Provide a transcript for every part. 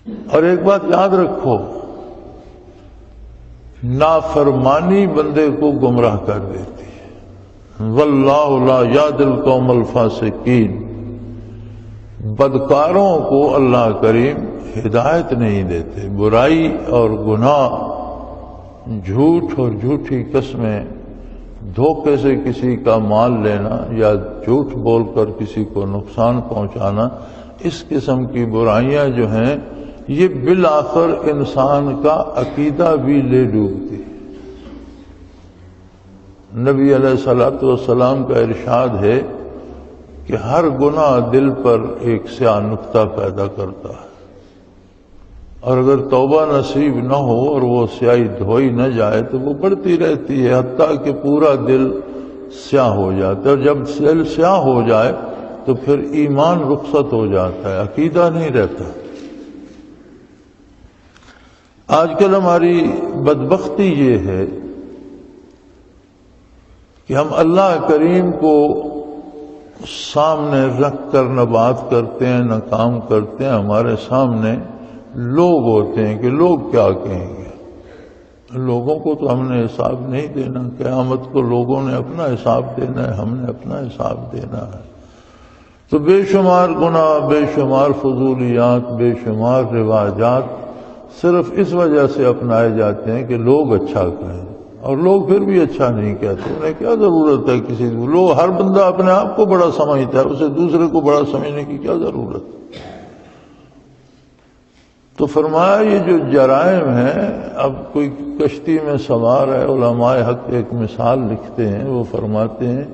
اور ایک بات یاد رکھو، نافرمانی بندے کو گمراہ کر دیتی ہے۔ واللہ لا یہدی القوم الفاسقین، بدکاروں کو اللہ کریم ہدایت نہیں دیتے۔ برائی اور گناہ، جھوٹ اور جھوٹی قسمیں، دھوکے سے کسی کا مال لینا یا جھوٹ بول کر کسی کو نقصان پہنچانا، اس قسم کی برائیاں جو ہیں یہ بالآخر انسان کا عقیدہ بھی لے ڈوبتی ہے۔ نبی علیہ الصلوۃ والسلام کا ارشاد ہے کہ ہر گناہ دل پر ایک سیاہ نقطہ پیدا کرتا ہے، اور اگر توبہ نصیب نہ ہو اور وہ سیاہی دھوئی نہ جائے تو وہ بڑھتی رہتی ہے حتیٰ کہ پورا دل سیاہ ہو جاتا ہے، اور جب دل سیاہ ہو جائے تو پھر ایمان رخصت ہو جاتا ہے، عقیدہ نہیں رہتا۔ آج کل ہماری بدبختی یہ ہے کہ ہم اللہ کریم کو سامنے رکھ کر نہ بات کرتے ہیں نہ کام کرتے ہیں، ہمارے سامنے لوگ ہوتے ہیں کہ لوگ کیا کہیں گے۔ لوگوں کو تو ہم نے حساب نہیں دینا، قیامت کو لوگوں نے اپنا حساب دینا ہے، ہم نے اپنا حساب دینا ہے۔ تو بے شمار گناہ، بے شمار فضولیات، بے شمار رواجات صرف اس وجہ سے اپنائے جاتے ہیں کہ لوگ اچھا کہیں، اور لوگ پھر بھی اچھا نہیں کہتے۔ انہیں کیا ضرورت ہے کسی کو؟ لوگ، ہر بندہ اپنے آپ کو بڑا سمجھتا ہے، اسے دوسرے کو بڑا سمجھنے کی کیا ضرورت ہے؟ تو فرمایا یہ جو جرائم ہیں، اب کوئی کشتی میں سوار ہے، علماء حق ایک مثال لکھتے ہیں، وہ فرماتے ہیں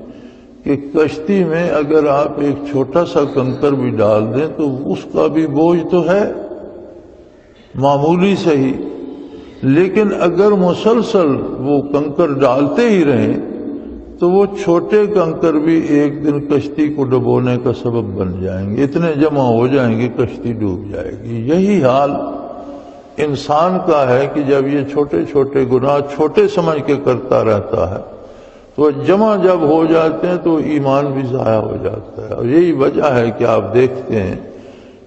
کہ کشتی میں اگر آپ ایک چھوٹا سا کنکر بھی ڈال دیں تو اس کا بھی بوجھ تو ہے معمولی سے ہی، لیکن اگر مسلسل وہ کنکر ڈالتے ہی رہیں تو وہ چھوٹے کنکر بھی ایک دن کشتی کو ڈبونے کا سبب بن جائیں گے، اتنے جمع ہو جائیں گے کشتی ڈوب جائے گی۔ یہی حال انسان کا ہے کہ جب یہ چھوٹے چھوٹے گناہ چھوٹے سمجھ کے کرتا رہتا ہے تو جمع جب ہو جاتے ہیں تو ایمان بھی ضائع ہو جاتا ہے۔ اور یہی وجہ ہے کہ آپ دیکھتے ہیں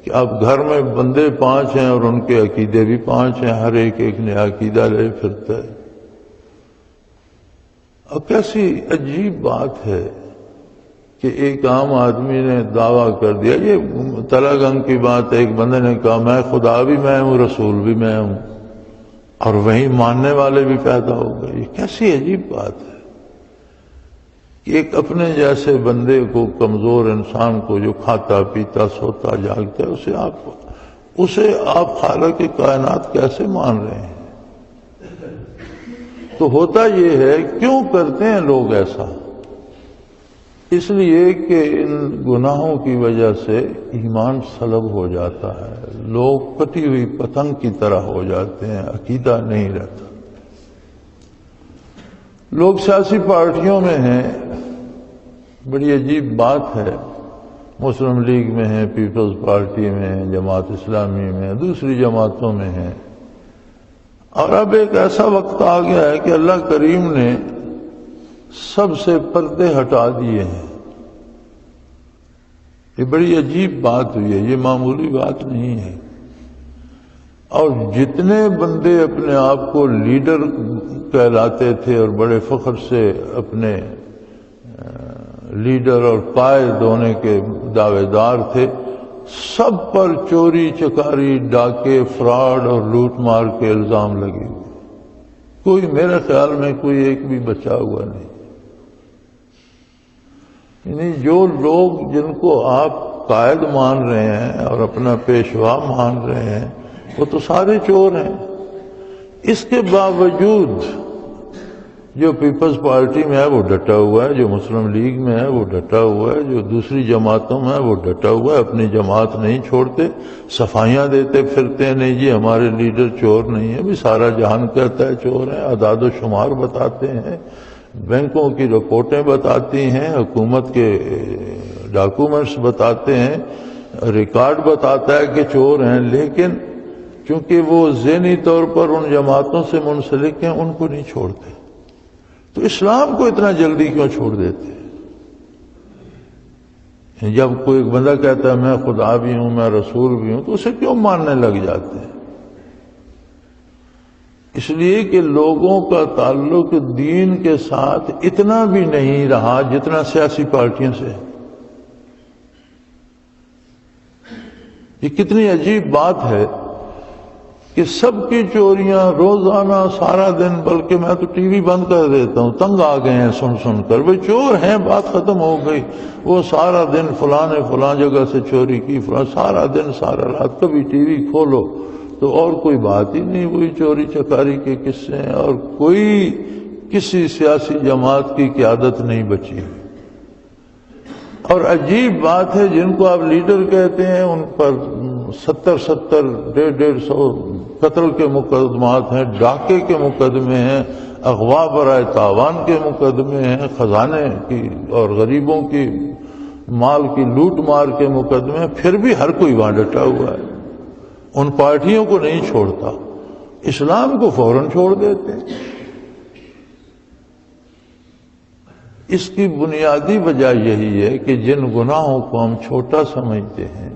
کہ اب گھر میں بندے 5 ہیں اور ان کے عقیدے بھی 5 ہیں، ہر ایک ایک نیا عقیدہ لے پھرتا ہے۔ اور کیسی عجیب بات ہے کہ ایک عام آدمی نے دعویٰ کر دیا، یہ تلہ گنگ کی بات ہے، ایک بندے نے کہا میں خدا بھی میں ہوں، رسول بھی میں ہوں، اور وہیں ماننے والے بھی پیدا ہو گئے۔ یہ کیسی عجیب بات ہے کہ ایک اپنے جیسے بندے کو، کمزور انسان کو جو کھاتا پیتا سوتا جاگتا ہے، اسے آپ خالق کائنات کیسے مان رہے ہیں؟ تو ہوتا یہ ہے، کیوں کرتے ہیں لوگ ایسا؟ اس لیے کہ ان گناہوں کی وجہ سے ایمان سلب ہو جاتا ہے، لوگ کٹی ہوئی پتنگ کی طرح ہو جاتے ہیں، عقیدہ نہیں رہتا۔ لوگ سیاسی پارٹیوں میں ہیں، بڑی عجیب بات ہے، مسلم لیگ میں ہیں، پیپلز پارٹی میں ہیں، جماعت اسلامی میں ہیں، دوسری جماعتوں میں ہیں، اور اب ایک ایسا وقت آ گیا ہے کہ اللہ کریم نے سب سے پردے ہٹا دیے ہیں۔ یہ بڑی عجیب بات ہوئی ہے، یہ معمولی بات نہیں ہے۔ اور جتنے بندے اپنے آپ کو لیڈر کہلاتے تھے اور بڑے فخر سے اپنے لیڈر اور قائد ہونے کے دعوے دار تھے، سب پر چوری چکاری، ڈاکے، فراڈ اور لوٹ مار کے الزام لگے ہوئے، کوئی میرے خیال میں کوئی ایک بھی بچا ہوا نہیں۔ یعنی جو لوگ جن کو آپ قائد مان رہے ہیں اور اپنا پیشوا مان رہے ہیں وہ تو سارے چور ہیں۔ اس کے باوجود جو پیپلز پارٹی میں ہے وہ ڈٹا ہوا ہے، جو مسلم لیگ میں ہے وہ ڈٹا ہوا ہے، جو دوسری جماعتوں میں ہے وہ ڈٹا ہوا ہے، اپنی جماعت نہیں چھوڑتے، صفائیاں دیتے پھرتے ہیں، نہیں جی ہمارے لیڈر چور نہیں ہے، بھی سارا جہان کہتا ہے چور ہیں، اعداد و شمار بتاتے ہیں، بینکوں کی رپورٹیں بتاتی ہیں، حکومت کے ڈاکومنٹس بتاتے ہیں، ریکارڈ بتاتا ہے کہ چور ہیں، لیکن چونکہ وہ ذہنی طور پر ان جماعتوں سے منسلک ہیں ان کو نہیں چھوڑتے۔ تو اسلام کو اتنا جلدی کیوں چھوڑ دیتے؟ جب کوئی ایک بندہ کہتا ہے میں خدا بھی ہوں میں رسول بھی ہوں تو اسے کیوں ماننے لگ جاتے ہیں؟ اس لیے کہ لوگوں کا تعلق دین کے ساتھ اتنا بھی نہیں رہا جتنا سیاسی پارٹیوں سے۔ یہ کتنی عجیب بات ہے کہ سب کی چوریاں روزانہ سارا دن، بلکہ میں تو ٹی وی بند کر دیتا ہوں، تنگ آ گئے ہیں سن کر، وہ چور ہیں بات ختم ہو گئی، وہ سارا دن فلاں نے فلاں جگہ سے چوری کی، فلاں سارا دن سارا رات، کبھی ٹی وی کھولو تو اور کوئی بات ہی نہیں، وہی چوری چکاری کے قصے ہیں، اور کوئی کسی سیاسی جماعت کی قیادت نہیں بچی۔ اور عجیب بات ہے جن کو آپ لیڈر کہتے ہیں ان پر 70 150 قتل کے مقدمات ہیں، ڈاکے کے مقدمے ہیں، اغوا برائے تاوان کے مقدمے ہیں، خزانے کی اور غریبوں کی مال کی لوٹ مار کے مقدمے ہیں، پھر بھی ہر کوئی وہاں ڈٹا ہوا ہے، ان پارٹیوں کو نہیں چھوڑتا، اسلام کو فوراً چھوڑ دیتے ہیں۔ اس کی بنیادی وجہ یہی ہے کہ جن گناہوں کو ہم چھوٹا سمجھتے ہیں،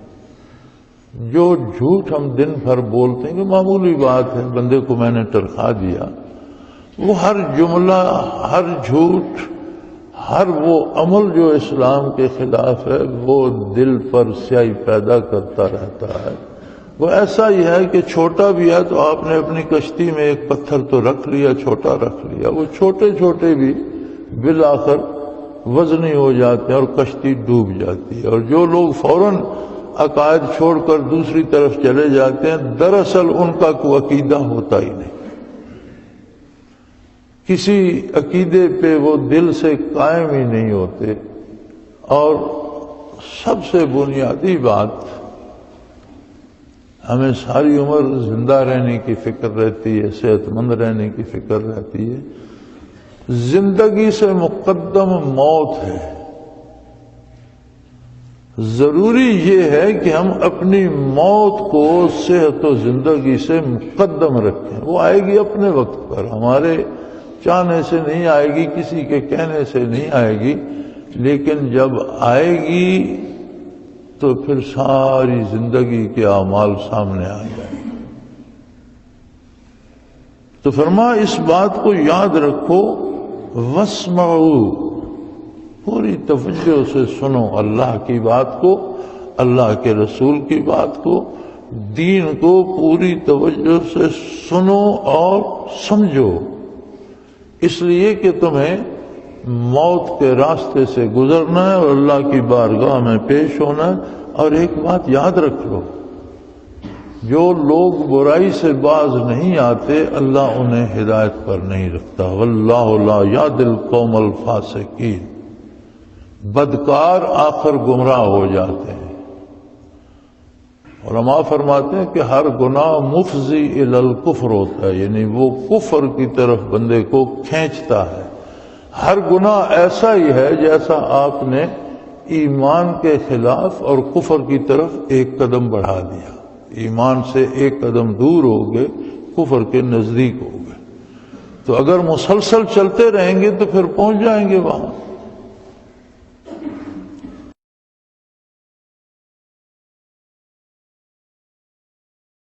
جو جھوٹ ہم دن بھر بولتے ہیں کہ معمولی بات ہے، بندے کو میں نے تنخواہ دیا، وہ ہر جملہ، ہر جھوٹ، ہر وہ عمل جو اسلام کے خلاف ہے وہ دل پر سیاہی پیدا کرتا رہتا ہے۔ وہ ایسا ہی ہے کہ چھوٹا بھی ہے تو آپ نے اپنی کشتی میں ایک پتھر تو رکھ لیا، چھوٹا رکھ لیا، وہ چھوٹے چھوٹے بھی بالآخر وزنی ہو جاتے ہیں اور کشتی ڈوب جاتی ہے۔ اور جو لوگ فوراً عقائد چھوڑ کر دوسری طرف چلے جاتے ہیں، دراصل ان کا کوئی عقیدہ ہوتا ہی نہیں، کسی عقیدے پہ وہ دل سے قائم ہی نہیں ہوتے۔ اور سب سے بنیادی بات، ہمیں ساری عمر زندہ رہنے کی فکر رہتی ہے، صحت مند رہنے کی فکر رہتی ہے، زندگی سے مقدم موت ہے۔ ضروری یہ ہے کہ ہم اپنی موت کو صحت و زندگی سے مقدم رکھیں، وہ آئے گی اپنے وقت پر، ہمارے چاہنے سے نہیں آئے گی، کسی کے کہنے سے نہیں آئے گی، لیکن جب آئے گی تو پھر ساری زندگی کے اعمال سامنے آ جائیں گے۔ تو فرما اس بات کو یاد رکھو، واسمعوا، پوری توجہ سے سنو اللہ کی بات کو، اللہ کے رسول کی بات کو، دین کو پوری توجہ سے سنو اور سمجھو، اس لیے کہ تمہیں موت کے راستے سے گزرنا ہے اور اللہ کی بارگاہ میں پیش ہونا ہے۔ اور ایک بات یاد رکھ لو، جو لوگ برائی سے باز نہیں آتے اللہ انہیں ہدایت پر نہیں رکھتا، واللہ لا یہدی القوم الفاسقین، بدکار آخر گمراہ ہو جاتے ہیں۔ علماء فرماتے ہیں کہ ہر گناہ مفضی الی الکفر ہوتا ہے، یعنی وہ کفر کی طرف بندے کو کھینچتا ہے۔ ہر گناہ ایسا ہی ہے جیسا آپ نے ایمان کے خلاف اور کفر کی طرف ایک قدم بڑھا دیا، ایمان سے ایک قدم دور ہو گئے، کفر کے نزدیک ہو گئے۔ تو اگر مسلسل چلتے رہیں گے تو پھر پہنچ جائیں گے وہاں۔